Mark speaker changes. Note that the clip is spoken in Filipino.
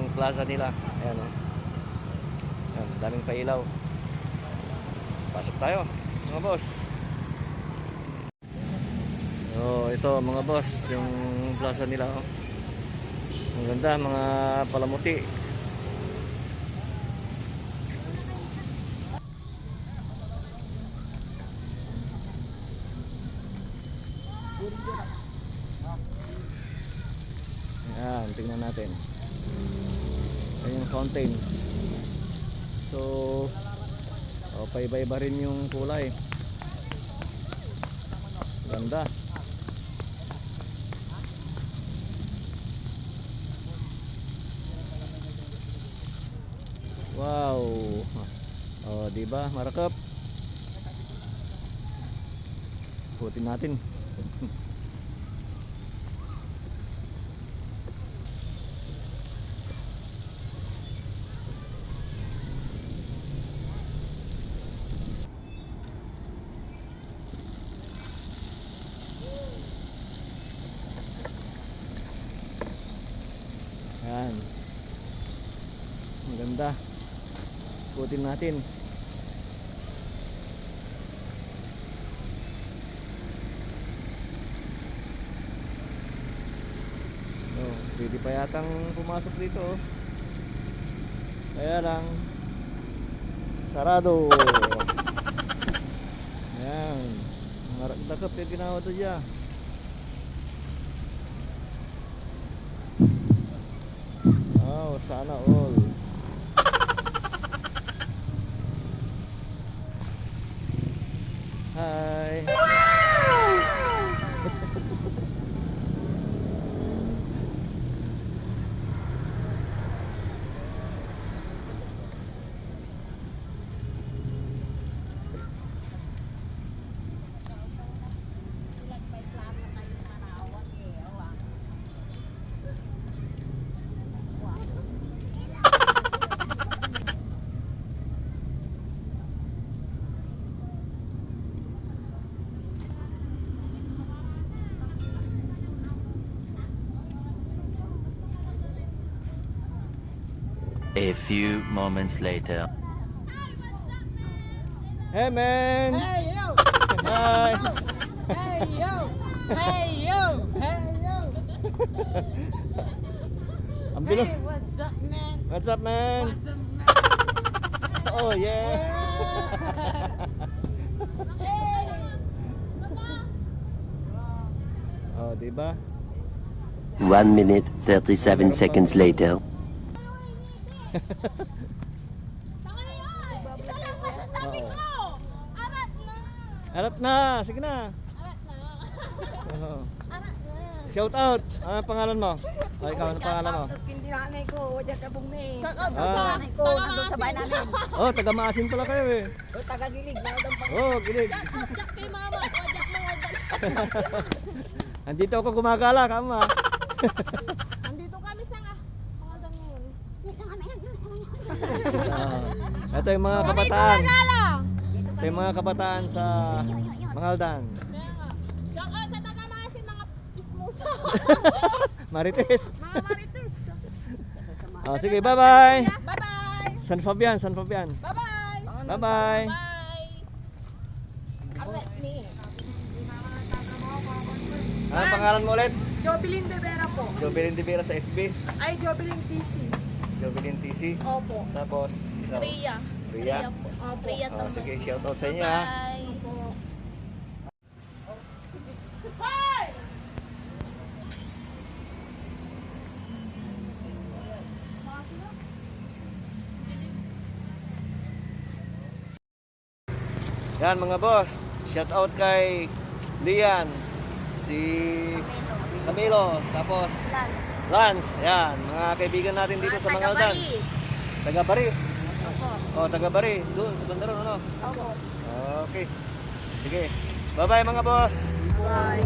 Speaker 1: yung plaza nila. Ayan o. Ayan, daming pailaw. Pasok tayo mga boss. Ito mga boss, yung plaza nila oh. Ang ganda, mga palamuti. Ayan, tingnan natin. Ayan yung fountain. So, paiba-iba rin yung kulay. Ganda. Wow. Diba? Marakap. Putin natin. Yan. Ang ganda. Putin natin. Pwede pa yatang pumasok dito oh. Kaya lang sarado. Ayan. Marakdakap yung ginawa ito dyan. Wow, sana all. Hi.
Speaker 2: A few moments later.
Speaker 1: Hey man.
Speaker 3: Hey yo!
Speaker 1: Hi.
Speaker 3: Hey yo! Hey yo! Hey yo!
Speaker 1: Ang bilo.
Speaker 3: Hey, what's up, man?
Speaker 1: What's up man?
Speaker 3: What's up, man?
Speaker 1: Oh yeah.
Speaker 3: Hey!
Speaker 1: Diba?
Speaker 2: 1 minute 37 seconds later.
Speaker 4: Isa lang masasabi
Speaker 1: Oo.
Speaker 4: ko. Arat na.
Speaker 1: Harap na. Sige na.
Speaker 4: Arat na.
Speaker 1: Oo.
Speaker 4: Arat na.
Speaker 1: Shout out. Ano ang pangalan mo? Ikaw, ano pangalan mo?
Speaker 3: Hindi nanay ko, wajan ka bong may.
Speaker 4: Shout out
Speaker 1: Ah.
Speaker 4: sa
Speaker 3: Nanay ko, nandun sa bahay namin.
Speaker 1: Taga Maasin pala kayo eh.
Speaker 3: O, taga-gilig, naudang pang...
Speaker 1: Gilig.
Speaker 4: Shout out Jack kay mama. Wajak na wajak.
Speaker 1: Andito ako gumagala, kama.
Speaker 4: Andito kami sa pangadang yun.
Speaker 1: Ito yung mga
Speaker 4: Kami
Speaker 1: kabataan.
Speaker 4: gumagala.
Speaker 1: Ito yung mga kabataan sa Mangaldan.
Speaker 4: Kaya nga. Shout out sa taga-masin mga chismosa.
Speaker 1: Marites.
Speaker 4: Mga marites.
Speaker 1: Sige, bye-bye.
Speaker 4: Bye-bye.
Speaker 1: San Fabian, San Fabian.
Speaker 4: Bye-bye.
Speaker 1: Bye-bye.
Speaker 4: Bye.
Speaker 3: Arat ni.
Speaker 1: Anong pangalan mo ulit?
Speaker 3: Jobilin Bebera po.
Speaker 1: Jovelyn Divera sa FB.
Speaker 3: Ay, Jobilin TC.
Speaker 1: Jovelyn TC.
Speaker 3: Opo.
Speaker 1: Tapos, ikaw.
Speaker 4: Ria.
Speaker 1: Ria.
Speaker 4: po.
Speaker 3: Opo.
Speaker 4: Ria
Speaker 1: Sige, shout out sa inyo ha.
Speaker 4: Bye.
Speaker 3: Opo.
Speaker 4: Hoy!
Speaker 1: Yan mga boss, shout out kay Lian, si Camilo, tapos Lance, yan, mga kaibigan natin dito sa Mangaldan. Taga Bari. Taga Bari, doon sa Bandaron, ano?
Speaker 3: Opo.
Speaker 1: Okay. Sige. Bye-bye mga boss.
Speaker 3: Bye.